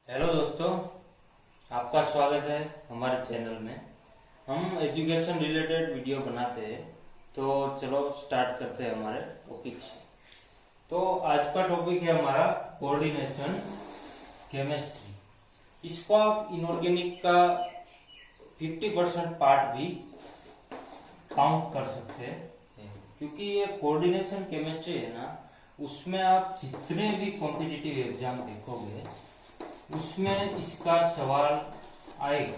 Hello दोस्तों, आपका स्वागत है हमारे चैनल में। हम एजुकेशन रिलेटेड वीडियो बनाते हैं, तो चलो स्टार्ट करते हैं हमारे टॉपिक से। तो आज का टॉपिक है हमारा कोऑर्डिनेशन केमिस्ट्री। इसको आप इनऑर्गेनिक का 50% पार्ट भी काउंट कर सकते हैं, क्योंकि ये कोऑर्डिनेशन केमिस्ट्री है ना, उसमें आप जितने भी कॉम्पिटिटिव एग्जाम देखोगे उसमें इसका सवाल आएगा,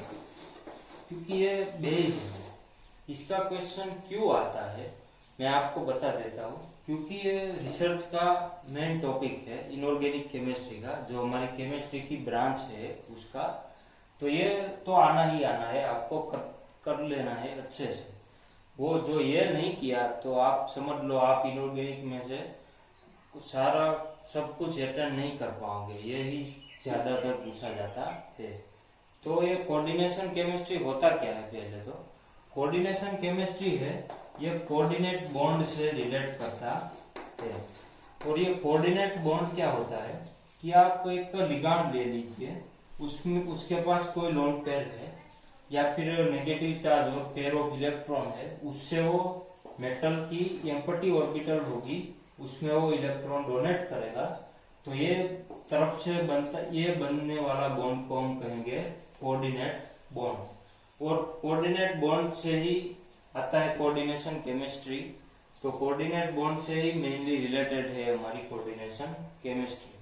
क्योंकि ये बेस है। इसका क्वेश्चन क्यों आता है मैं आपको बता देता हूँ, क्योंकि ये रिसर्च का मेन टॉपिक है इनऑर्गेनिक केमिस्ट्री का, जो हमारी केमिस्ट्री की ब्रांच है उसका। तो ये तो आना ही आना है, आपको कर लेना है अच्छे से। वो जो ये नहीं किया तो आप समझ लो आप इनऑर्गेनिक में से सारा सब कुछ अटेंड नहीं कर पाओगे, यही ज्यादातर पूछा जाता है। तो ये कोऑर्डिनेशन केमिस्ट्री होता क्या है? पहले तो कोऑर्डिनेशन केमिस्ट्री है, ये कोऑर्डिनेट बॉन्ड से रिलेट करता है। और ये कोऑर्डिनेट बॉन्ड क्या होता है कि आप एक लिगांड ले लीजिए, उसमें उसके पास कोई लोन पेयर है या फिर नेगेटिव चार्ज और पेयर ऑफ इलेक्ट्रॉन है, उससे वो मेटल की एम्प्टी ऑर्बिटल होगी, उसमें वो इलेक्ट्रॉन डोनेट करेगा। तो ये तरफ से ये बनने वाला बॉन्ड को हम कहेंगे कोऑर्डिनेट बॉन्ड। और कोऑर्डिनेट बॉन्ड से ही आता है कोऑर्डिनेशन केमिस्ट्री। तो कोऑर्डिनेट बॉन्ड से ही मेनली रिलेटेड है हमारी कोऑर्डिनेशन केमिस्ट्री।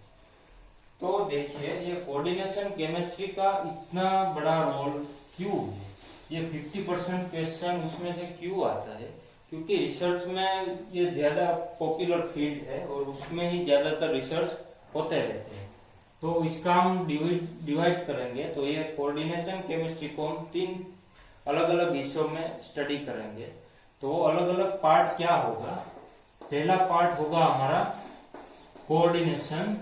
तो देखिए ये कोऑर्डिनेशन केमिस्ट्री का इतना बड़ा रोल क्यों है, ये 50% क्वेश्चन उसमें से क्यों आता है? क्योंकि रिसर्च में ये ज्यादा पॉपुलर फील्ड है और उसमें ही ज्यादातर रिसर्च होते रहते हैं। तो इसका हम डिवाइड करेंगे। तो ये कोऑर्डिनेशन केमिस्ट्री को हम 3 अलग अलग हिस्सों में स्टडी करेंगे। तो अलग अलग पार्ट क्या होगा? पहला पार्ट होगा हमारा कोऑर्डिनेशन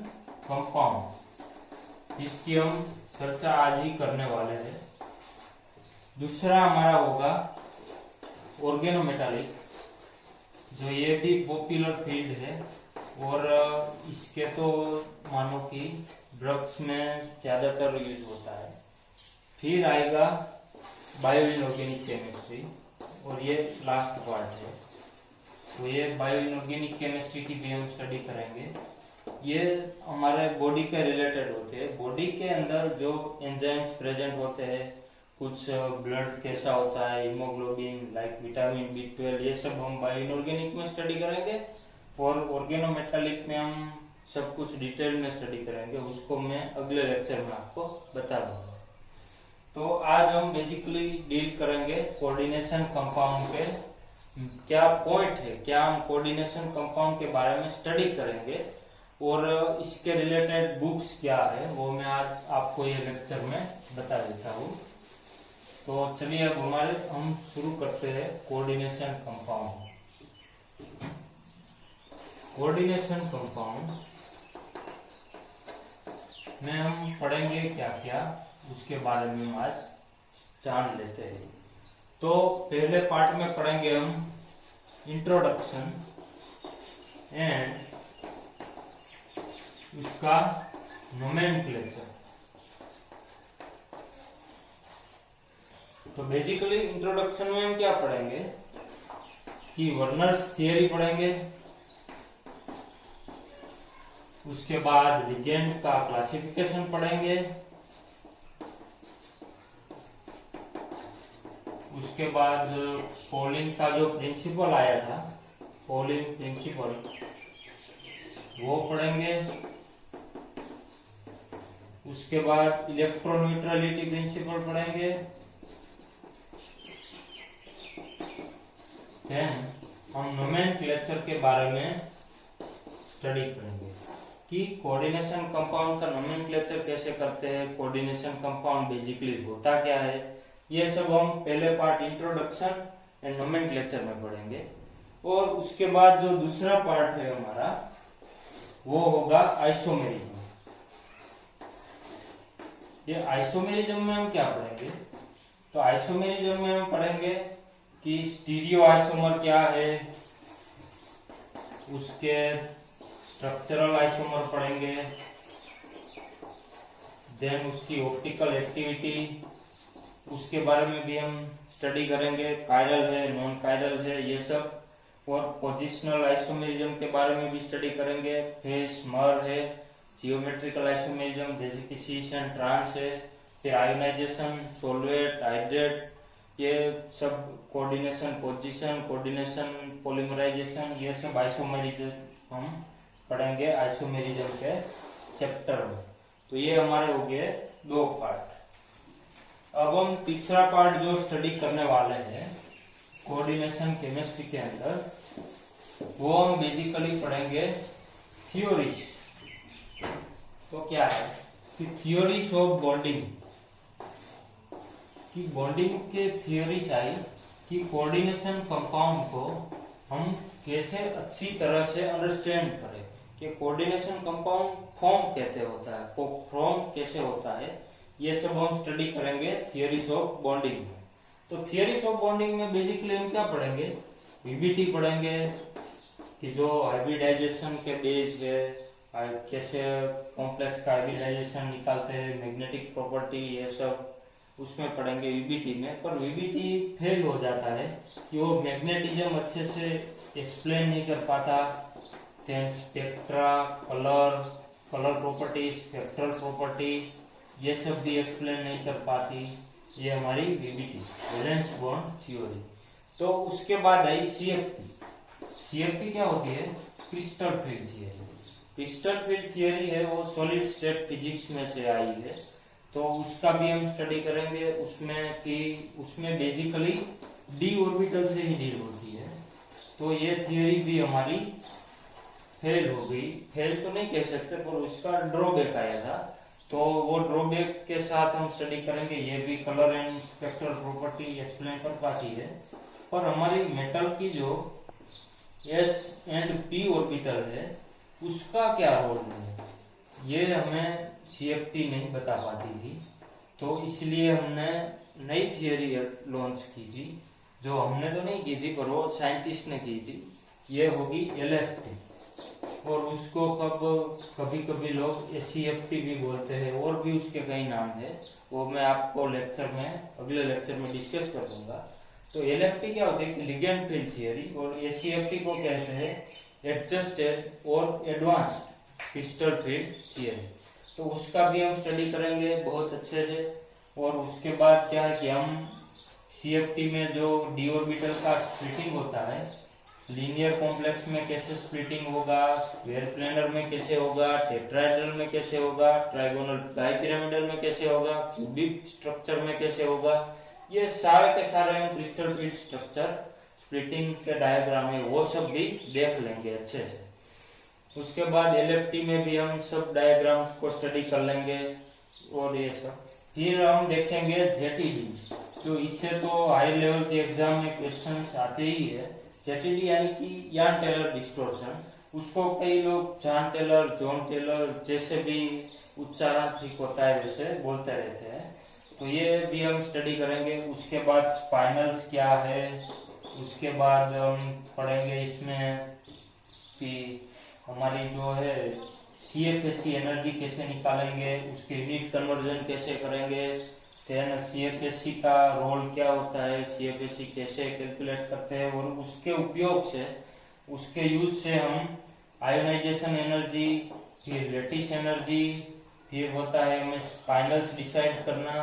कंपाउंड, जिसकी हम चर्चा आज ही करने वाले हैं। दूसरा हमारा होगा ऑर्गेनोमेटालिक, जो ये भी पॉपुलर फील्ड है और इसके तो मानो कि ड्रग्स में ज्यादातर यूज होता है। फिर आएगा बायो इनऑर्गेनिक केमिस्ट्री और ये लास्ट पार्ट है। तो ये बायो इनऑर्गेनिक केमिस्ट्री की भी हम स्टडी करेंगे। ये हमारे बॉडी के रिलेटेड होते हैं। बॉडी के अंदर जो एंजाइम्स प्रेजेंट होते हैं, कुछ ब्लड कैसा होता है, हीमोग्लोबिन, लाइक विटामिन B12, ये सब हम बायो इनऑर्गेनिक में स्टडी करेंगे। और ऑर्गेनोमेटालिक में हम सब कुछ डिटेल में स्टडी करेंगे, उसको मैं अगले लेक्चर में आपको बता दूंगा। तो आज हम बेसिकली डील करेंगे कोऑर्डिनेशन कंपाउंड के क्या पॉइंट है, क्या हम कोऑर्डिनेशन कंपाउंड के बारे में स्टडी करेंगे और इसके रिलेटेड बुक्स क्या है, वो मैं आज आपको ये लेक्चर में बता देता हूँ। तो चलिए अब हम शुरू करते हैं कोऑर्डिनेशन कंपाउंड। कोऑर्डिनेशन कंपाउंड में हम पढ़ेंगे क्या क्या, उसके बारे में हम आज जान लेते हैं। तो पहले पार्ट में पढ़ेंगे हम इंट्रोडक्शन एंड उसका नोमेनक्लेचर। तो बेसिकली इंट्रोडक्शन में हम क्या पढ़ेंगे कि वर्नर्स थियरी पढ़ेंगे, उसके बाद लिगेंड का क्लासिफिकेशन पढ़ेंगे, उसके बाद पॉलिंग का जो प्रिंसिपल आया था, पॉलिंग प्रिंसिपल, वो पढ़ेंगे। उसके बाद इलेक्ट्रॉन न्यूट्रलिटी प्रिंसिपल पढ़ेंगे। देन हम नोमेनक्लेचर के बारे में स्टडी करेंगे कि कोऑर्डिनेशन कंपाउंड का नोमेनक्लेचर कैसे करते हैं, कोऑर्डिनेशन कंपाउंड बेसिकली होता क्या है, ये सब हम पहले पार्ट इंट्रोडक्शन एंड नोमेनक्लेचर में पढ़ेंगे। और उसके बाद जो दूसरा पार्ट है हमारा, वो होगा आइसोमेरिज्म। ये आइसोमेरिज्म में हम क्या पढ़ेंगे? तो आइसोमेरिज्म में हम पढ़ेंगे कि स्टीरियो आइसोमर क्या है, उसके स्ट्रक्चरल आइसोमर पढ़ेंगे, देन उसकी ऑप्टिकल एक्टिविटी, उसके बारे में भी हम स्टडी करेंगे, कायरल है नॉन कायरल है ये सब, और पोजिशनल आइसोमेरिज्म के बारे में भी स्टडी करेंगे, फेस मर है, जियोमेट्रिकल आइसोमेरिज्म जैसे कि सीस एंड ट्रांस है, फिर आयोनाइजेशन, सोलवेट, हाइड्रेट, ये सब कोऑर्डिनेशन पोजीशन, कोऑर्डिनेशन पॉलीमराइजेशन, ये सब आइसोमेरिज्म हम पढ़ेंगे आइसोमेरिज्म के चैप्टर में। तो ये हमारे हो गए 2 पार्ट। अब हम तीसरा पार्ट जो स्टडी करने वाले हैं कोऑर्डिनेशन केमिस्ट्री के अंदर, वो हम बेसिकली पढ़ेंगे थ्योरीज। तो क्या है कि थ्योरीज ऑफ बॉन्डिंग, कि बॉन्डिंग के थ्योरीज आई कि कोऑर्डिनेशन कंपाउंड को हम कैसे अच्छी तरह से अंडरस्टैंड करें, कि कोऑर्डिनेशन कंपाउंड फॉर्म कैसे होता है, फॉर्म कैसे होता है, ये सब हम स्टडी करेंगे थियरीज ऑफ बॉन्डिंग में। तो थियरीज ऑफ बॉन्डिंग में बेसिकली हम क्या पढ़ेंगे, वीबीटी पढ़ेंगे कि जो हाइब्रिडाइजेशन के बेस है, कैसे कॉम्प्लेक्स का हाइब्रिडाइजेशन निकालते हैं, मैग्नेटिक प्रॉपर्टी, ये सब उसमें पढ़ेंगे वीबीटी में। पर वीबीटी फेल हो जाता है कि वो मैग्नेटिज्म अच्छे से एक्सप्लेन नहीं कर पाता, spectra, colour property, spectral property, ये सब भी एक्सप्लेन नहीं कर पाती। ये हमारी वीबीटी वैलेंस बॉन्ड थ्योरी। तो उसके बाद आई सीएफटी। सीएफटी क्या होती है, crystal field theory. Crystal field theory है वो सॉलिड स्टेट फिजिक्स में से आई है, तो उसका भी हम स्टडी करेंगे। उसमें बेसिकली डी ऑर्बिटल से ही डील होती है। तो ये थियरी भी हमारी फेल हो गई, फेल तो नहीं कह सकते, पर उसका ड्रॉबैक आया था। तो वो ड्रॉबैक के साथ हम स्टडी करेंगे। ये भी colour and spectral property explain कर पाती है, पर हमारी मेटल की जो एस एंड पी ऑर्बिटल है उसका क्या रोल है, ये हमें सीएफटी नहीं बता पाती थी। तो इसलिए हमने नई थियरी लॉन्च की थी, जो हमने तो नहीं की थी पर वो साइंटिस्ट ने की थी। ये होगी एलएफटी, और उसको कभी कभी लोग एसीएफटी भी बोलते हैं, और भी उसके कई नाम है, वो मैं आपको अगले लेक्चर में डिस्कस कर दूंगा। तो एलएफटी क्या होती है, लिगेंड फील्ड थियरी, और एसीएफटी को कहते हैं एडजस्टेड और एडवांस्ड क्रिस्टल फील्ड थियरी। तो उसका भी हम स्टडी करेंगे बहुत अच्छे से। और उसके बाद क्या है कि हम सीएफटी में जो डी ऑर्बिटल का स्प्लिटिंग होता है, लीनियर कॉम्प्लेक्स में कैसे स्प्लिटिंग होगा, स्क्वायर प्लेनर में कैसे होगा, टेट्राहेड्रल में कैसे होगा, ट्राइगोनल बाइपिरामिडल में कैसे होगा, क्यूबिक स्ट्रक्चर में कैसे होगा, ये सारे के सारे हम क्रिस्टल फील्ड स्ट्रक्चर स्प्लिटिंग के डायग्राम है वो सब भी देख लेंगे अच्छे से। उसके बाद एलएफटी में भी हम सब डायग्राम्स को स्टडी कर लेंगे और ये सब। फिर हम देखेंगे जेटीडी, तो इससे तो हाई लेवल के एग्जाम में क्वेश्चंस आते ही है। जेटीडी यानी कि यान टेलर डिस्टोर्शन, उसको कई लोग जॉन टेलर जैसे भी उच्चारण ठीक होता है वैसे बोलते रहते हैं। तो ये भी हम स्टडी करेंगे। उसके बाद स्पाइनल्स क्या है, उसके बाद हम पढ़ेंगे इसमें कि हमारी जो है सीएफएससी एनर्जी कैसे निकालेंगे, उसके हीट कन्वर्जन कैसे करेंगे, देन सीएफएससी का रोल क्या होता है, सीएफएससी कैसे कैलकुलेट करते हैं, और उसके उपयोग से, उसके यूज से हम आयोनाइजेशन एनर्जी, फिर लैटिस एनर्जी, फिर होता है हमें स्पाइनल्स डिसाइड करना।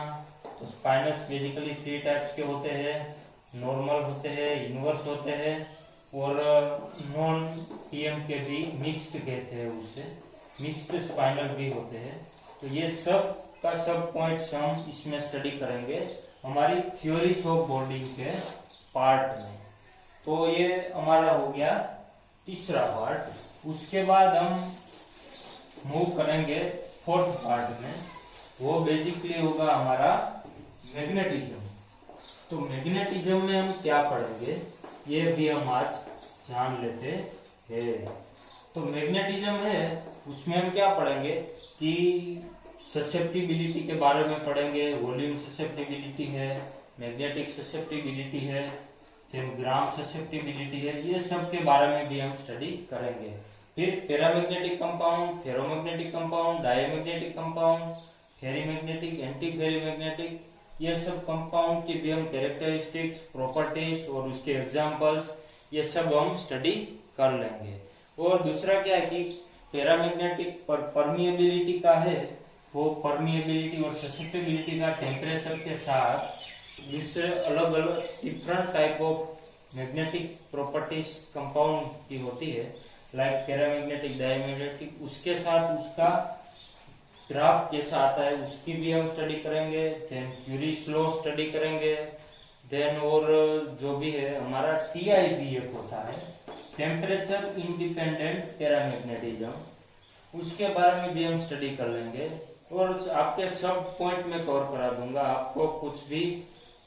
तो स्पाइनल्स बेसिकली 3 टाइप्स के होते हैं, नॉर्मल होते हैं, इनवर्स होते हैं, और नॉन टीएम के भी मिक्स्ड कहते हैं, उससे मिक्स्ड स्पाइनल भी होते हैं। तो ये सब का सब पॉइंट्स हम इसमें स्टडी करेंगे हमारी थ्योरीज ऑफ बॉन्डिंग के पार्ट में। तो ये हमारा हो गया तीसरा पार्ट। उसके बाद हम मूव करेंगे 4th पार्ट में, वो बेसिकली होगा हमारा मैग्नेटिज्म। तो मैग्नेटिज्म में हम क्या पढ़ेंगे ये भी हम आज जान लेते हैं। तो मैग्नेटिज्म है, उसमें हम क्या पढ़ेंगे कि ससेप्टिबिलिटी के बारे में पढ़ेंगे, वॉल्यूम ससेप्टिबिलिटी है, मैग्नेटिक ससेप्टिबिलिटी है, ग्राम ससेप्टिबिलिटी है, ये सब के बारे में भी हम स्टडी करेंगे। फिर paramagnetic compound, ferromagnetic compound, diamagnetic compound, ferrimagnetic, anti ferrimagnetic, ये सब कंपाउंड की भी हम कैरेक्टरिस्टिक्स, प्रॉपर्टीज और उसके एग्जांपल्स ये सब हम स्टडी कर लेंगे। और दूसरा क्या है कि पैरामैग्नेटिक पर परमिएबिलिटी का है, वो परमिएबिलिटी और ससेप्टिबिलिटी का टेम्परेचर के साथ दूसरे अलग अलग different type of magnetic properties compound की होती है, लाइक पैरामैग्नेटिक, डायमैग्नेटिक, उसके साथ उसका ग्राफ कैसा आता है उसकी भी हम स्टडी करेंगे। देन क्यूरीज लॉ स्टडी करेंगे। देन और जो भी है हमारा टीआई भी एक होता है, टेम्परेचर इंडिपेंडेंट पैरामैग्नेटिज्म, उसके बारे में भी हम स्टडी कर लेंगे। और आपके सब पॉइंट में कवर करा दूंगा, आपको कुछ भी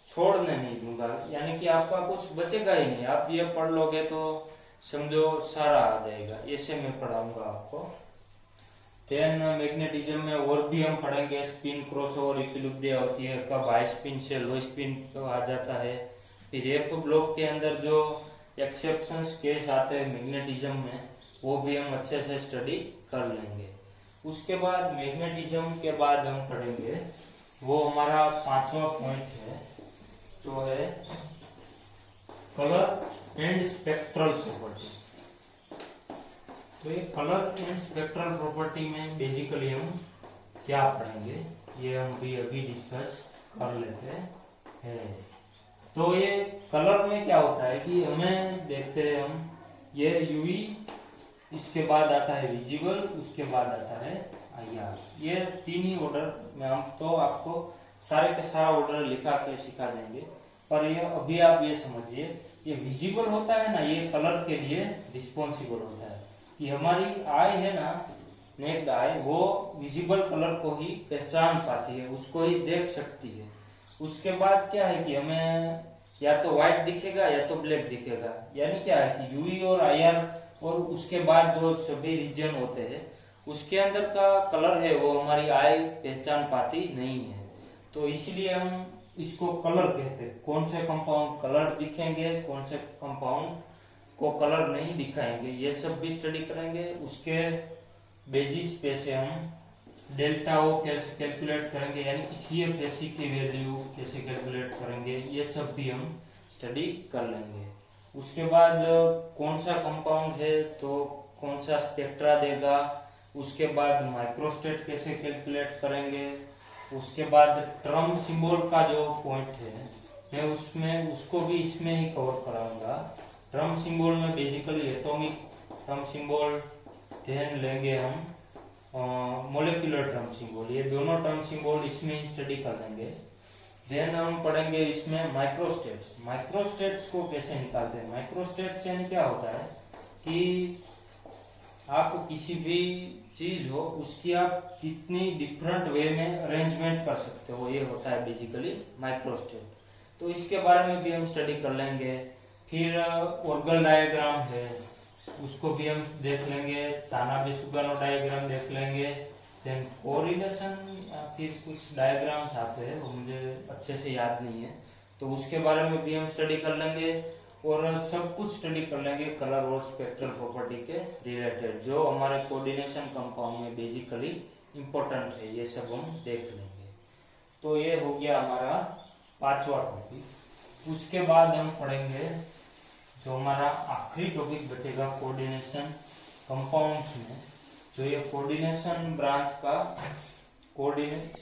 छोड़ने नहीं दूंगा, यानी कि आपका कुछ बचेगा ही नहीं। आप ये पढ़ लोगे तो समझो सारा आ जाएगा, ऐसे मैं पढ़ाऊंगा आपको। देन मैग्नेटिज्म में और भी हम पढ़ेंगे, स्पिन क्रॉसओवर इक्विलिब्रिया होती है, कब हाई स्पिन से लो स्पिन आ जाता है, फिर एफ ब्लॉक के अंदर जो एक्सेप्शंस केस आते हैं मैग्नेटिज्म में, वो भी हम अच्छे से स्टडी कर लेंगे। उसके बाद मैग्नेटिज्म के बाद हम पढ़ेंगे, वो हमारा 5वां पॉइंट है, तो है कलर एंड स्पेक्ट्रल प्रॉपर्टी। तो ये कलर एंड स्पेक्ट्रल प्रॉपर्टी में बेसिकली हम क्या पढ़ेंगे, ये हम भी अभी डिस्कस कर लेते हैं। तो ये कलर में क्या होता है कि हमें देखते हैं हम, ये यूवी, इसके बाद आता है विजिबल, उसके बाद आता है आईआर, ये तीन ही ऑर्डर में हम तो आपको सारे का सारा ऑर्डर लिखा के सिखा देंगे। पर ये अभी आप ये समझिए, ये विजिबल होता है ना, ये कलर के लिए रिस्पॉन्सिबल होता है कि हमारी आई है ना, नेक्ड आई, वो विजिबल कलर को ही पहचान पाती है, उसको ही देख सकती है। उसके बाद क्या है कि हमें या तो व्हाइट दिखेगा या तो ब्लैक दिखेगा, यानी क्या है कि यूवी और आईआर और उसके बाद जो सभी रीजन होते हैं उसके अंदर का कलर है वो हमारी आई पहचान पाती नहीं है। तो इसलिए हम इसको कलर कहते हैं। कौन से कंपाउंड कलर दिखेंगे, कौन से कंपाउंड को कलर नहीं दिखाएंगे, ये सब भी स्टडी करेंगे। उसके बेसिस पे से हम डेल्टा ओ कैसे कैलकुलेट करेंगे, यानी कि CFSE की वैल्यू कैसे कैलकुलेट करेंगे, ये सब भी हम स्टडी कर लेंगे। उसके बाद कौन सा कंपाउंड है तो कौन सा स्पेक्ट्रा देगा, उसके बाद माइक्रोस्टेट कैसे कैलकुलेट करेंगे, उसके बाद ट्रम सिंबल का जो पॉइंट है मैं उसमें उसको भी इसमें ही कवर कराऊंगा। ट्रम सिंबल में बेसिकली एटॉमिक ट्रम सिंबल, ध्यान लेंगे हम मोलिकुलर ट्रम सिंबल, ये दोनों ट्रम सिंबल इसमें ही स्टडी कर लेंगे। देन हम पढ़ेंगे इसमें माइक्रोस्टेट्स। माइक्रोस्टेट्स को कैसे निकालते हैं, माइक्रोस्टेट्स यानी क्या होता है कि आप किसी भी चीज हो उसकी आप कितनी डिफरेंट वे में अरेंजमेंट कर सकते हो, ये होता है बेसिकली माइक्रोस्टेट। तो इसके बारे में भी हम स्टडी कर लेंगे। फिर ऑर्गल डायग्राम है, उसको भी हम देख लेंगे। तानाबे-सुगानो डायग्राम देख लेंगे। देन कोरिलेशन, फिर कुछ डायग्राम्स आते हैं वो मुझे अच्छे से याद नहीं है, तो उसके बारे में भी हम स्टडी कर लेंगे। और सब कुछ स्टडी कर लेंगे कलर और स्पेक्ट्रल प्रॉपर्टी के रिलेटेड, जो हमारे कोऑर्डिनेशन कंपाउंड में बेसिकली इम्पोर्टेंट है, ये सब हम देख लेंगे। तो ये हो गया हमारा 5वां टॉपिक। उसके बाद हम पढ़ेंगे जो हमारा आखिरी टॉपिक बचेगा कोऑर्डिनेशन कंपाउंड्स में, जो ये कोऑर्डिनेशन ब्रांच का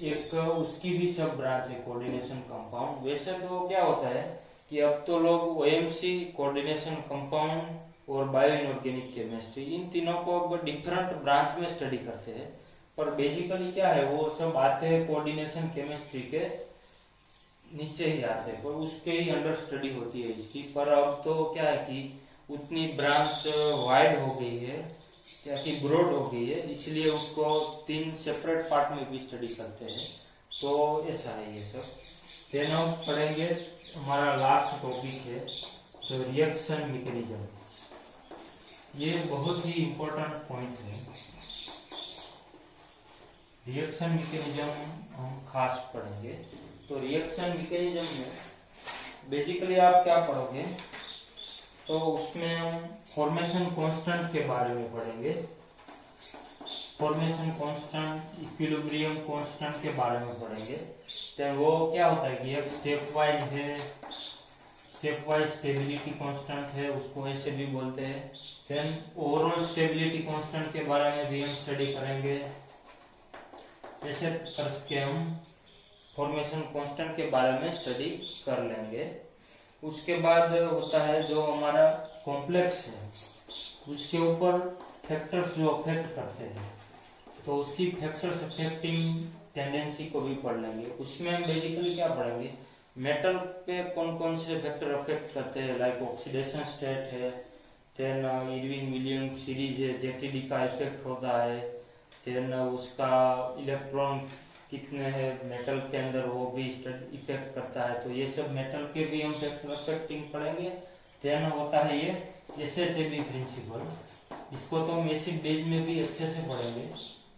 एक उसकी भी सब ब्रांच है कोऑर्डिनेशन कंपाउंड। वैसे तो क्या होता है कि अब तो लोग OMC कोऑर्डिनेशन कंपाउंड और बायो इनऑर्गेनिक केमिस्ट्री, इन तीनों को अब डिफरेंट ब्रांच में स्टडी करते हैं, पर बेसिकली क्या है वो सब आते हैं कोऑर्डिनेशन केमिस्ट्री के नीचे ही आते हैं, पर उसके ही अंडर स्टडी होती है इसकी। पर अब तो क्या है कि उतनी ब्रांच वाइड हो गई है, क्या कि ब्रॉड हो गई है, इसलिए उसको 3 सेपरेट पार्ट में भी स्टडी करते हैं। तो ऐसा है ये सब। फिर हम पढ़ेंगे हमारा लास्ट टॉपिक है तो रिएक्शन मैकेनिज्म। ये बहुत ही इम्पोर्टेंट पॉइंट है, रिएक्शन मैकेनिज्म हम खास पढ़ेंगे। तो रिएक्शन मैकेनिज्म में बेसिकली आप क्या पढ़ोगे, तो उसमें हम फॉर्मेशन कांस्टेंट के बारे में पढ़ेंगे। फॉर्मेशन कांस्टेंट, इक्विलिब्रियम कांस्टेंट के बारे में पढ़ेंगे। तो वो क्या होता है कि एक स्टेप वाइज है, स्टेप वाइज स्टेबिलिटी कांस्टेंट है, उसको ऐसे भी बोलते हैं। देन ओवरऑल स्टेबिलिटी कांस्टेंट के बारे में भी हम स्टडी करेंगे। ऐसे करके हम फॉर्मेशन कांस्टेंट के बारे में स्टडी कर लेंगे। उसके बाद होता है जो हमारा कॉम्प्लेक्स है, उसके ऊपर फैक्टर्स जो अफेक्ट करते हैं, तो उसकी फैक्टर्स अफेक्टिंग टेंडेंसी को भी पढ़ लेंगे। उसमें हम बेसिकली क्या पढ़ेंगे, मेटल पे कौन कौन से फैक्टर अफेक्ट करते हैं, लाइक ऑक्सीडेशन स्टेट है, देन इरविन विलियम सीरीज है, जेटीडी का इफेक्ट होता है, देन उसका इलेक्ट्रॉन कितने हैं मेटल के अंदर वो भी इफेक्ट करता है। तो ये सब मेटल के भी हम फैक्टर अफेक्टिंग पढ़ेंगे। देन होता है ये एसएचएबी प्रिंसिपल, इसको तो हम एसिड बेस में भी अच्छे से पढ़ेंगे,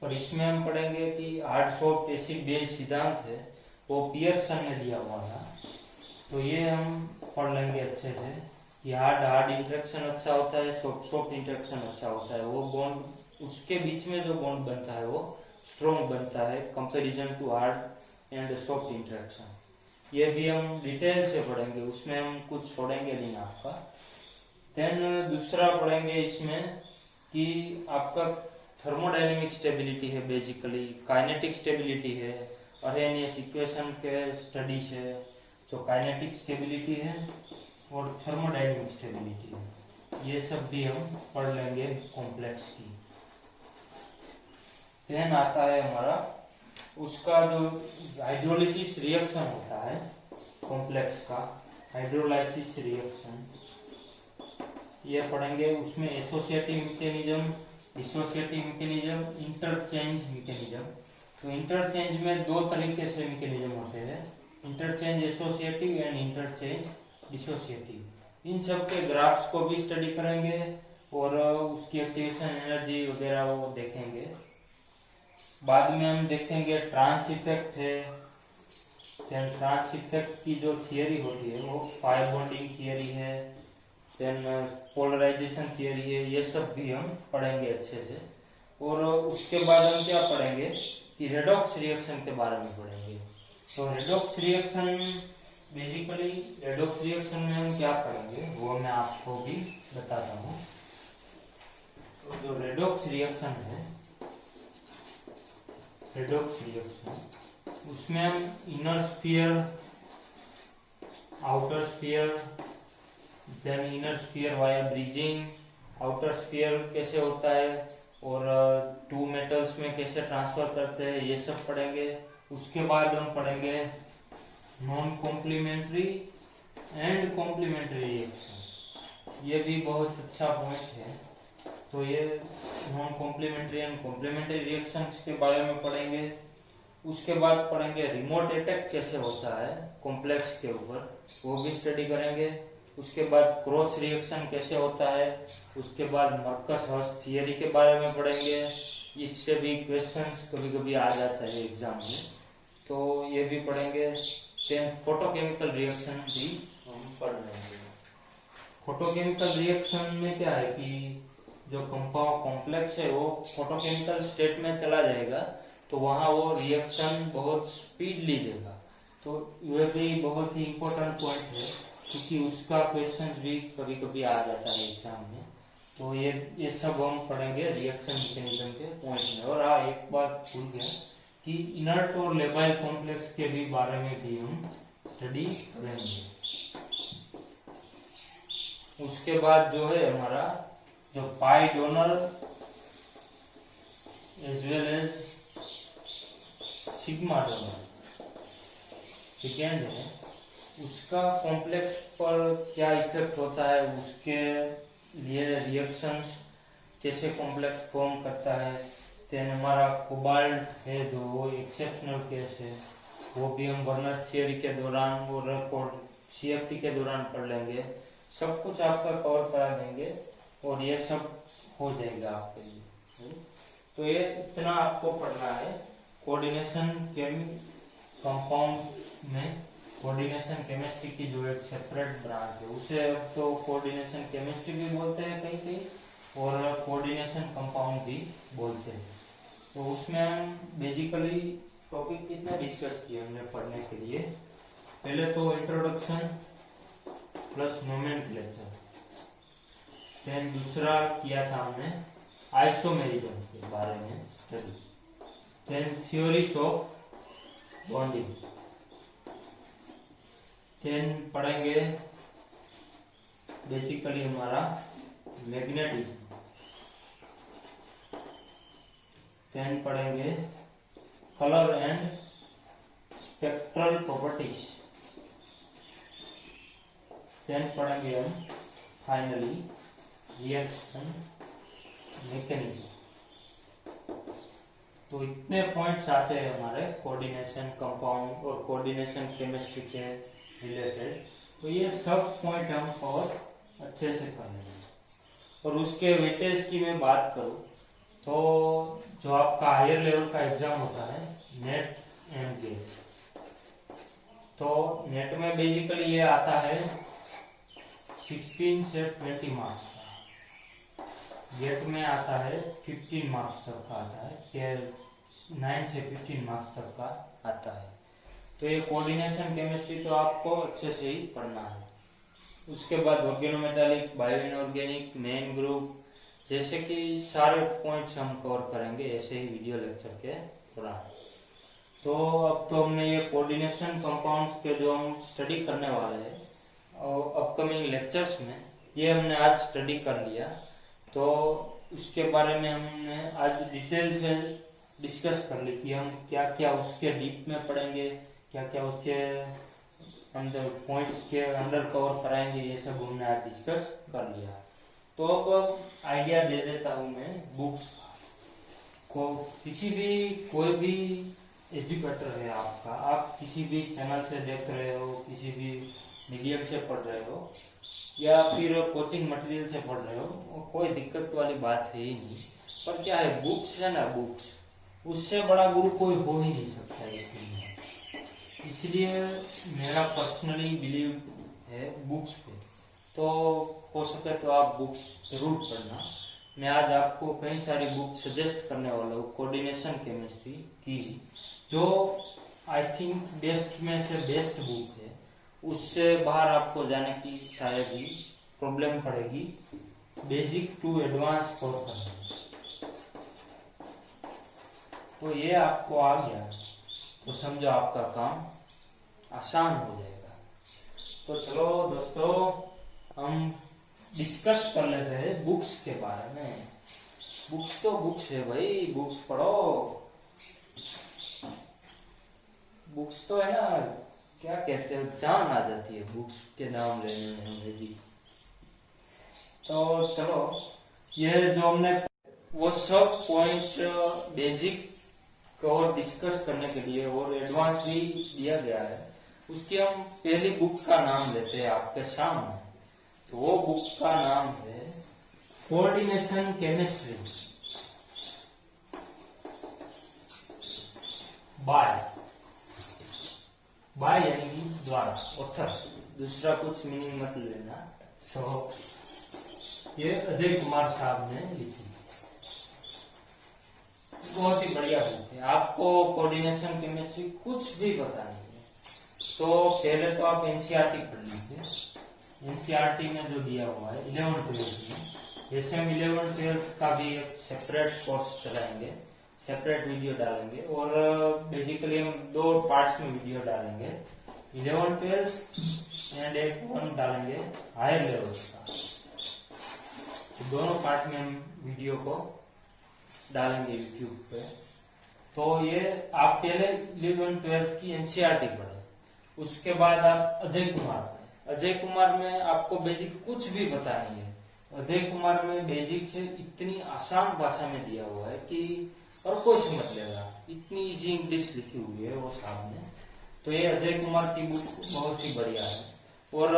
पर इसमें हम पढ़ेंगे कि हार्ड सॉफ्ट एसिड बेस सिद्धांत है वो पियर्सन ने दिया हुआ था। तो ये हम पढ़ लेंगे अच्छे से कि हार्ड इंटरेक्शन अच्छा होता है, सॉफ्ट इंटरेक्शन अच्छा होता है। वो बॉन्ड उसके बीच में जो बॉन्ड बनता है वो स्ट्रॉन्ग बनता है comparison to hard and soft interaction. ये भी हम डिटेल से पढ़ेंगे, उसमें हम कुछ छोड़ेंगे नहीं आपका। देन दूसरा पढ़ेंगे इसमें कि आपका थर्मोडायनेमिक स्टेबिलिटी है, बेसिकली काइनेटिक स्टेबिलिटी है, अरेनियस इक्वेशन के स्टडीज है, जो काइनेटिक स्टेबिलिटी है और थर्मोडायनेमिक स्टेबिलिटी है, ये सब भी हम पढ़ लेंगे कॉम्प्लेक्स की। देन आता है हमारा उसका जो हाइड्रोलिसिस रिएक्शन होता है कॉम्प्लेक्स का, हाइड्रोलाइसिस रिएक्शन ये पढ़ेंगे। उसमें associative mechanism, dissociative mechanism, interchange mechanism. तो इंटरचेंज में दो तरीके से मैकेनिज्म होते हैं, interchange associative and interchange dissociative. इन सब के ग्राफ्स को भी स्टडी करेंगे और उसकी एक्टिवेशन एनर्जी वगैरह वो देखेंगे। बाद में हम देखेंगे ट्रांस इफेक्ट है, ट्रांस इफेक्ट की जो थियरी होती है वो फायर बॉन्डिंग थियरी है, देन पोलराइजेशन थियरी है, ये सब भी हम पढ़ेंगे अच्छे से। और उसके बाद हम क्या पढ़ेंगे कि रेडॉक्स रिएक्शन के बारे में पढ़ेंगे। तो redox reaction basically, redox reaction में हम क्या पढ़ेंगे वो मैं आपको भी बताता हूँ। तो जो रेडॉक्स रिएक्शन है, रेडॉक्स रिएक्शन उसमें हम inner sphere, outer sphere, then inner sphere via bridging, outer sphere कैसे होता है और टू मेटल्स में कैसे ट्रांसफर करते हैं, ये सब पढ़ेंगे। उसके बाद हम पढ़ेंगे non complementary and complementary reaction, ये भी बहुत अच्छा पॉइंट है। तो ये non complementary and complementary reactions के बारे में पढ़ेंगे। उसके बाद पढ़ेंगे रिमोट अटैक कैसे होता है कॉम्प्लेक्स के ऊपर, वो भी स्टडी करेंगे। उसके बाद क्रॉस रिएक्शन कैसे होता है, उसके बाद मर्कस हर्श थियरी के बारे में पढ़ेंगे। इससे भी क्वेश्चंस कभी कभी आ जाता है एग्जाम में, तो ये भी पढ़ेंगे। देन फोटोकेमिकल रिएक्शन भी हम पढ़ लेंगे। फोटोकेमिकल रिएक्शन में क्या है कि जो कंपाउंड कॉम्प्लेक्स है वो फोटोकेमिकल स्टेट में चला जाएगा, तो वहां वो रिएक्शन बहुत स्पीडली देगा। तो ये भी बहुत ही इम्पोर्टेंट पॉइंट है, क्योंकि उसका क्वेश्चन भी कभी कभी आ जाता है एग्जाम में। तो ये सब हम पढ़ेंगे रिएक्शन मैकेनिज्म के पॉइंट में। और एक बात भूल गया कि इनर्ट और लेबाइल कॉम्प्लेक्स के भी बारे में भी हम स्टडी करेंगे। उसके बाद जो है हमारा जो pi donor as well as sigma donor second है, उसका कॉम्प्लेक्स पर क्या इफेक्ट होता है, उसके लिए रिएक्शंस कैसे कॉम्प्लेक्स फॉर्म करता है। देन हमारा कोबाल्ट है जो वो एक्सेप्शनल केस है, वो भी हम बर्नर थियरी के दौरान और सीएफटी के दौरान पढ़ लेंगे। सब कुछ आपका कवर करा देंगे और ये सब हो जाएगा आपके लिए। तो ये इतना आपको पढ़ना है। कोऑर्डिनेशन कंपाउंड में कोऑर्डिनेशन केमिस्ट्री की जो एक सेपरेट ब्रांच है, उसे तो कोऑर्डिनेशन केमिस्ट्री भी बोलते हैं कहीं कहीं, और कोऑर्डिनेशन कंपाउंड भी बोलते हैं। तो उसमें हम बेसिकली टॉपिक कितना डिस्कस किए हमने पढ़ने के लिए। पहले तो इंट्रोडक्शन प्लस नोमेनक्लेचर, देन दूसरा किया था हमने आइसोमेरिज्म के बारे में study, then theories of bonding, then पढ़ेंगे बेसिकली हमारा मैग्नेटिज्म, देन पढ़ेंगे colour and spectral properties, then पढ़ेंगे हम फाइनली रिएक्शन मैकेनिज्म। तो इतने पॉइंट्स आते हैं हमारे कोऑर्डिनेशन कंपाउंड और कोऑर्डिनेशन केमिस्ट्री के रिलेटेड। तो ये सब पॉइंट हम और अच्छे से कर लेंगे। और उसके वेटेज की मैं बात करूं तो जो आपका हायर लेवल का एग्जाम होता है नेट एंड गेट, तो नेट में बेसिकली ये आता है 16 से 20 मार्क्स का, गेट में आता है 15 मार्क्स तक का आता है, 9 से 15 मार्क्स तक का आता है। तो ये कोऑर्डिनेशन केमिस्ट्री तो आपको अच्छे से ही पढ़ना है। उसके बाद organometallic, bio inorganic, main group जैसे कि सारे पॉइंट्स हम कवर करेंगे ऐसे ही वीडियो लेक्चर के दौरान। तो अब तो हमने ये कोऑर्डिनेशन कंपाउंड्स के जो हम स्टडी करने वाले हैं और अपकमिंग लेक्चर्स में ये हमने आज स्टडी कर लिया। तो उसके बारे में हमने आज डिटेल से डिस्कस कर ली कि हम क्या क्या उसके डीप में पढ़ेंगे, क्या क्या उसके अंदर पॉइंट्स के अंदर कवर कराएंगे, ये सब हमने आज डिस्कस कर लिया। तो अब आइडिया दे देता हूँ मैं बुक्स को। किसी भी कोई भी एजुकेटर है आपका, आप किसी भी चैनल से देख रहे हो, किसी भी मीडियम से पढ़ रहे हो या फिर कोचिंग मटेरियल से पढ़ रहे हो, कोई दिक्कत वाली बात है ही नहीं। पर क्या है, बुक्स है ना, बुक्स उससे बड़ा गुरु कोई हो ही नहीं सकता है इसके लिए। इसलिए मेरा पर्सनली बिलीव है बुक्स पे। तो हो सके तो आप बुक्स जरूर पढ़ना। मैं आज आपको कई सारी बुक सजेस्ट करने वाला हूँ कोऑर्डिनेशन केमिस्ट्री की, जो आई थिंक बेस्ट में से बेस्ट बुक है। उससे बाहर आपको जाने की शायद ही प्रॉब्लम पड़ेगी बेसिक टू एडवांस कोर्स करने। तो ये आपको आ गया तो समझो आपका काम आसान हो जाएगा। तो चलो दोस्तों, हम डिस्कस कर लेते हैं बुक्स के बारे में। बुक्स तो बुक्स है भाई, बुक्स पढ़ो। बुक्स तो है ना, क्या कहते हैं, जान आ जाती है बुक्स के नाम लेने में हमें जी। तो चलो, ये जो हमने वो सब पॉइंट बेसिक को डिस्कस करने के लिए और एडवांस भी दिया गया है। उसकी हम पहली बुक का नाम लेते हैं आपके सामने। तो वो बुक का नाम है कोऑर्डिनेशन केमिस्ट्री बाय यानी कि द्वारा, ऑथर, दूसरा कुछ मीनिंग मत लेना। ये अजय कुमार साहब ने लिखी, बहुत ही बढ़िया बुक है। आपको कोऑर्डिनेशन केमिस्ट्री कुछ भी पता नहीं है तो पहले तो आप एनसीईआरटी पढ़ लीजिए। एनसीईआरटी में जो दिया हुआ है 11-12 में, जैसे हम 11-12 का भी एक सेपरेट कोर्स चलाएंगे, सेपरेट वीडियो डालेंगे और बेसिकली हम 2 पार्ट्स में वीडियो डालेंगे, 11-12 एंड एक 1 डालेंगे हायर लेवल का। तो दोनों पार्ट में हम वीडियो को डालेंगे यूट्यूब पे। तो ये आप पहले 11-12 की एनसीईआरटी पढ़े, उसके बाद आप अजय कुमार पढ़े। अजय कुमार में आपको बेसिक कुछ भी पता नहीं है। अजय कुमार में बेसिक से इतनी आसान भाषा में दिया हुआ है कि और कोई समझ लेगा, इतनी इजी इंग्लिश लिखी हुई है वो सामने। तो ये अजय कुमार की बुक बहुत ही बढ़िया है। और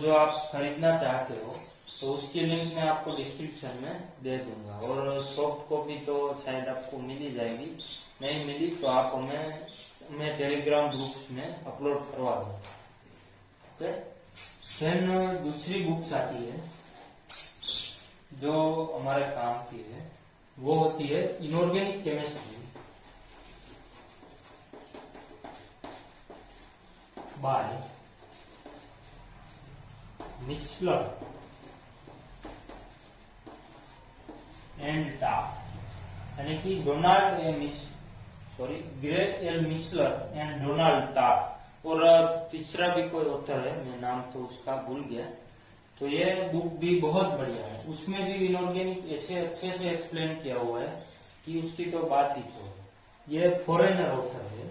जो आप खरीदना चाहते हो तो उसकी लिंक मैं आपको डिस्क्रिप्शन में दे दूंगा। और सॉफ्ट कॉपी तो शायद आपको मिल ही जाएगी, नहीं मिली तो आप हमें टेलीग्राम ग्रुप्स में अपलोड करवा दूंगा। ओके। देन दूसरी बुक्स आती है जो हमारे काम की है, वो होती है inorganic chemistry bye micellar and tough, यानी कि grey L micellar and Donald tough. और तीसरा भी कोई ऑथर है, मैं नाम तो उसका भूल गया। तो ये बुक भी बहुत बढ़िया है, उसमें भी इनऑर्गेनिक ऐसे अच्छे से एक्सप्लेन किया हुआ है कि उसकी तो बात ही छोड़ो। ये फॉरेनर ऑथर है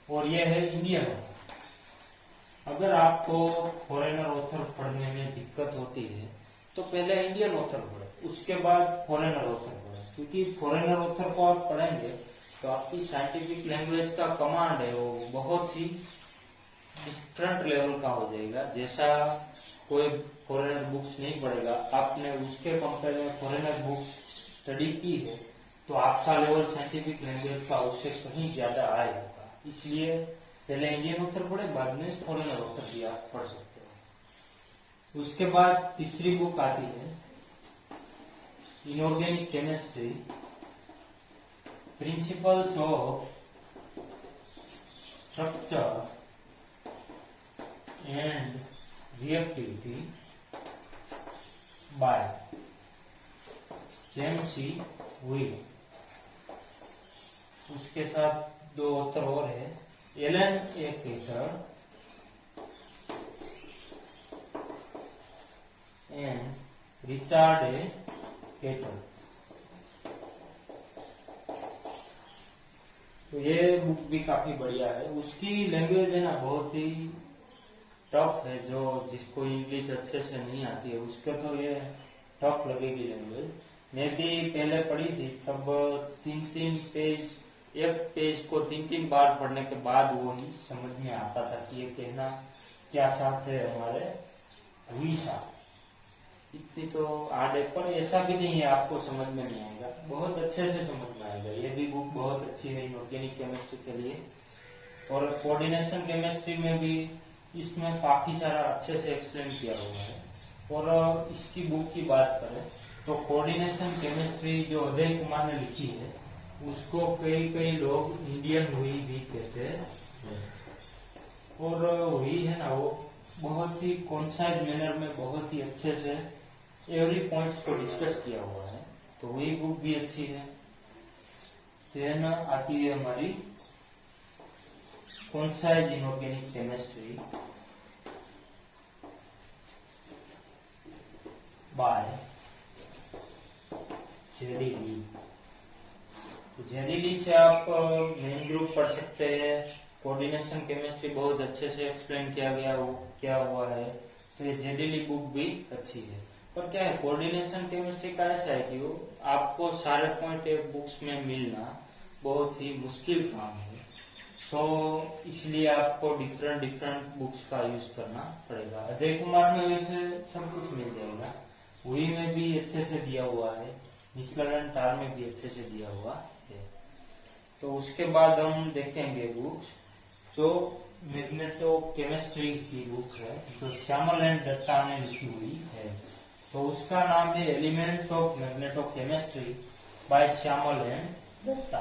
और ये है इंडियन ऑथर। अगर आपको फॉरेनर ऑथर पढ़ने में दिक्कत होती है तो पहले इंडियन ऑथर पढ़े, उसके बाद फॉरेनर ऑथर पढ़े, क्योंकि फॉरेनर ऑथर को आप पढ़ेंगे तो आपकी साइंटिफिक लैंग्वेज का कमांड है वो बहुत ही डिफरेंट लेवल का हो जाएगा। जैसा कोई फॉरेनर बुक्स नहीं पढ़ेगा, आपने उसके कंपेयर में फॉरेनर बुक्स स्टडी की है तो आपका लेवल साइंटिफिक लैंग्वेज का उससे कहीं ज्यादा आएगा। इसलिए पहले इंडियन ऑथर पढ़े, बाद में फॉरेनर ऑथर भी आप पढ़ सकते हो। उसके बाद तीसरी बुक आती है inorganic chemistry principles of structure and reactivity by James C Huheey. उसके साथ दो ऑथर और है, Ellen A Keiter and Richard A Keiter. तो ये बुक भी काफी बढ़िया है। उसकी लैंग्वेज है ना बहुत ही टफ है, जो जिसको इंग्लिश अच्छे से नहीं आती है उसके तो ये टफ लगेगी लैंग्वेज। मैं भी पहले पढ़ी थी तब 3-3 पेज, एक पेज को 3-3 बार पढ़ने के बाद वो ही समझ में आता था कि ये कहना क्या चाहते हैं हमारे हुई साहब। इतनी तो आड़े पर ऐसा भी नहीं है आपको समझ में नहीं आएगा, बहुत अच्छे से समझ में आएगा। ये भी बुक बहुत अच्छी है इनऑर्गेनिक केमिस्ट्री के लिए। और कोऑर्डिनेशन केमिस्ट्री में भी इसमें काफी सारा अच्छे से एक्सप्लेन किया हुआ है। और इसकी बुक की बात करें तो कोऑर्डिनेशन केमिस्ट्री जो अजय कुमार ने लिखी है उसको कई लोग इंडियन हुई भी कहते हैं। और हुई है ना वो बहुत ही कॉन्साइज मैनर में बहुत ही अच्छे से एवरी पॉइंट्स को डिस्कस किया हुआ है, तो वही बुक भी अच्छी है। देन आती है हमारी concise inorganic chemistry by J D Lee. J D Lee से आप मेन ग्रुप पढ़ सकते हैं। कोऑर्डिनेशन केमिस्ट्री बहुत अच्छे से एक्सप्लेन किया हुआ है, तो ये जेडी ली बुक भी अच्छी है। पर क्या है, कोऑर्डिनेशन केमिस्ट्री का ऐसा है कि वो आपको सारे पॉइंट एक बुक्स में मिलना बहुत ही मुश्किल काम है। सो इसलिए आपको डिफरेंट बुक्स का यूज करना पड़ेगा। अजय कुमार में वैसे सब कुछ मिल जाएगा, वही में भी अच्छे से दिया हुआ है, मिसलर एंड टार में भी अच्छे से दिया हुआ है। तो उसके बाद हम देखेंगे बुक्स जो मैग्नेटो केमिस्ट्री की बुक है जो श्यामल एंड दत्ता ने लिखी हुई है। तो उसका नाम है elements of magneto chemistry by Shyamal and Datta.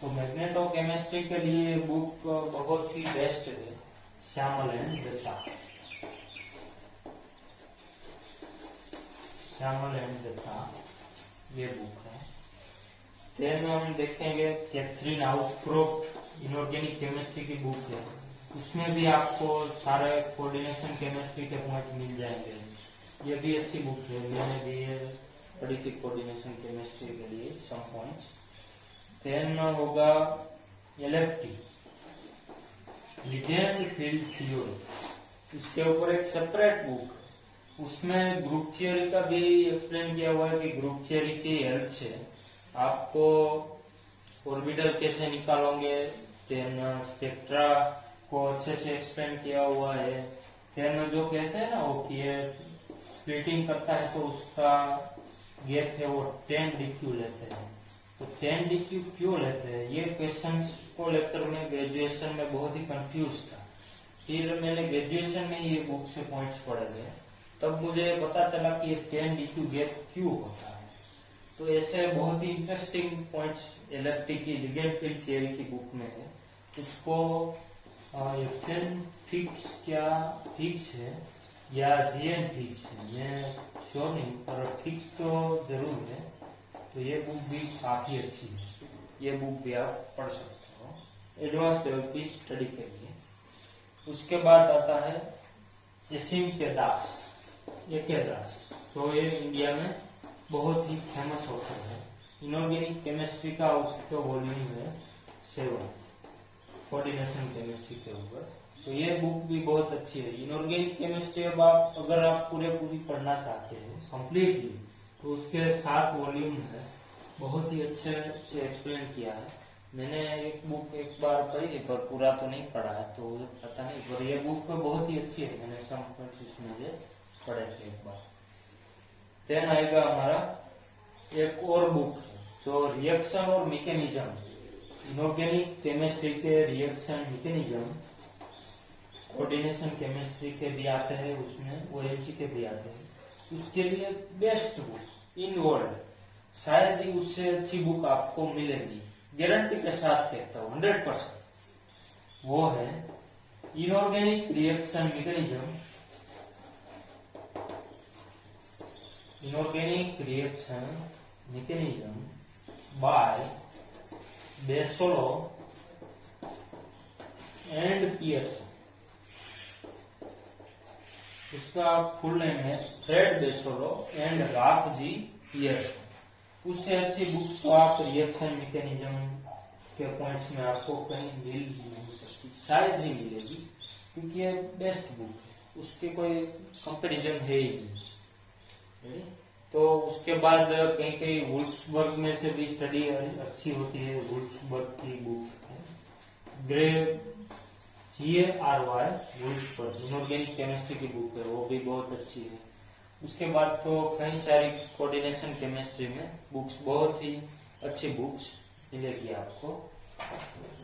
तो मैग्नेटो केमिस्ट्री के लिए बुक बहुत ही बेस्ट है, श्यामल एंड दत्ता। श्यामल एंड दत्ता ये बुक है। फिर हम देखेंगे कैथरीन हाउसक्रोफ्ट इनऑर्गेनिक केमिस्ट्री की बुक है, उसमें भी आपको सारे कोऑर्डिनेशन केमिस्ट्री के पॉइंट मिल जाएंगे। ये भी अच्छी बुक है, मैंने भी ये पढ़ी थी कोऑर्डिनेशन केमिस्ट्री के लिए सम पॉइंट्स। देन होगा एलएफटी लिगेंड फील्ड थ्योरी, इसके ऊपर एक सेपरेट बुक, उसमें ग्रुप थियोरी का भी एक्सप्लेन किया हुआ है कि ग्रुप थियोरी की हेल्प से आपको ऑर्बिटल कैसे निकालोगे। देन स्पेक्ट्रा को अच्छे से एक्सप्लेन किया हुआ है। देन जो कहते हैं ना वो कि स्प्लिटिंग करता है तो उसका गैप है वो 10 DQ लेते हैं। तो 10 DQ क्यों लेते हैं, ये क्वेश्चन को लेकर मैं ग्रेजुएशन में बहुत ही कंफ्यूज था। फिर मैंने ग्रेजुएशन में ये बुक से पॉइंट्स पढ़े थे, तब मुझे पता चला कि ये 10 DQ गैप क्यों होता है। तो ऐसे बहुत ही इंटरेस्टिंग पॉइंट्स एलएफटी की लिगेंड फील्ड थियरी की बुक में है। उसको एफएन फिक्स क्या फिक्स है या जीएन फिक्स है, मैं श्योर नहीं, पर फिक्स तो जरूर है। तो ये बुक भी काफी अच्छी है, ये बुक भी आप पढ़ सकते हो एडवांस लेवल की स्टडी के लिए। उसके बाद आता है एसिम के दास, एके दास, तो ये इंडिया में बहुत ही फेमस ऑथर है। इनऑर्गेनिक केमिस्ट्री का उसका वॉल्यूम है 7, कोऑर्डिनेशन केमिस्ट्री के ऊपर। तो ये बुक भी बहुत अच्छी है। इनऑर्गेनिक केमिस्ट्री अब आप अगर आप पूरी पढ़ना चाहते हैं कंप्लीटली, तो उसके 7 वॉल्यूम है, बहुत ही अच्छे से एक्सप्लेन किया है। मैंने एक बुक एक बार पढ़ी थी पर पूरा तो नहीं पढ़ा है, तो पता नहीं, पर ये बुक बहुत ही अच्छी है, मैंने सम पॉइंट्स इसमें पढ़े थे एक बार। देन आएगा हमारा एक और बुक है जो रिएक्शन और मैकेनिज्म, इनऑर्गेनिक केमिस्ट्री के रिएक्शन मैकेनिज्म, कोऑर्डिनेशन केमिस्ट्री के भी आते हैं उसमें, ओएमसी के भी आते हैं। उसके लिए बेस्ट बुक इन वर्ल्ड, शायद ही उससे अच्छी बुक आपको मिलेगी, गारंटी के साथ कहता हूँ 100%। वो है inorganic reaction mechanism, inorganic reaction mechanism by Basolo and Pearson. उसका फुल नेम है Fred Basolo and Ralph G Pearson. उससे अच्छी बुक्स तो आप रिएक्शन मैकेनिज्म के पॉइंट्स में आपको कहीं मिल ही नहीं सकती, शायद ही मिलेगी, क्योंकि ये बेस्ट बुक है, उसके कोई कंपैरिजन है ही नहीं। तो उसके बाद कहीं कहीं वुल्फ्सबर्ग में से भी स्टडी अच्छी होती है, वुल्फ्सबर्ग की बुक है grey GARY Wolfsburg, inorganic chemistry की बुक है, वो भी बहुत अच्छी है। उसके बाद तो कई सारी कोऑर्डिनेशन केमिस्ट्री में बुक्स, बहुत ही अच्छी बुक्स मिलेगी आपको।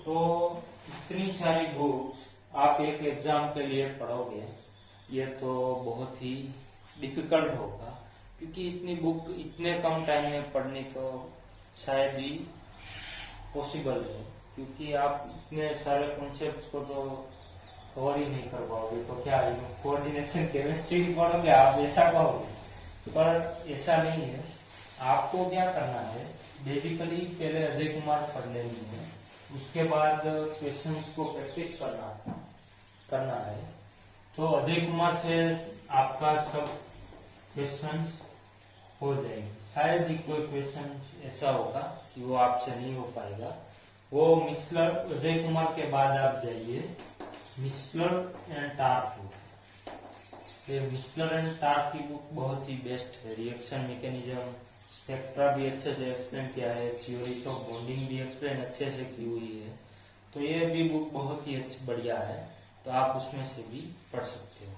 तो इतनी सारी बुक्स आप एक एग्जाम के लिए पढ़ोगे, ये तो बहुत ही डिफिकल्ट होगा, क्योंकि इतनी बुक इतने कम टाइम में पढ़नी तो शायद ही पॉसिबल है, क्योंकि आप इतने सारे कॉन्सेप्ट्स को तो कवर ही नहीं कर पाओगे। तो क्या कोऑर्डिनेशन केमिस्ट्री पढ़ोगे आप, ऐसा कहोगे, पर ऐसा नहीं है। आपको क्या करना है, बेसिकली पहले अजय कुमार पढ़ लेनी है, उसके बाद क्वेश्चंस को प्रैक्टिस करना है। तो अजय कुमार से आपका सब क्वेश्चंस हो जाएंगे, शायद ही कोई क्वेश्चन ऐसा होगा कि वो आपसे नहीं हो पाएगा। वो मिसलर, अजय कुमार के बाद आप जाइए मिसलर एंड टार्क बुक। ये मिसलर एंड टार्क की बुक बहुत ही बेस्ट है, रिएक्शन मैकेनिज्म, स्पेक्ट्रा भी अच्छे से एक्सप्लेन किया है, थ्योरीज ऑफ बॉन्डिंग भी एक्सप्लेन अच्छे से की हुई है। तो ये भी बुक बहुत ही अच्छी बढ़िया है, तो आप उसमें से भी पढ़ सकते हो।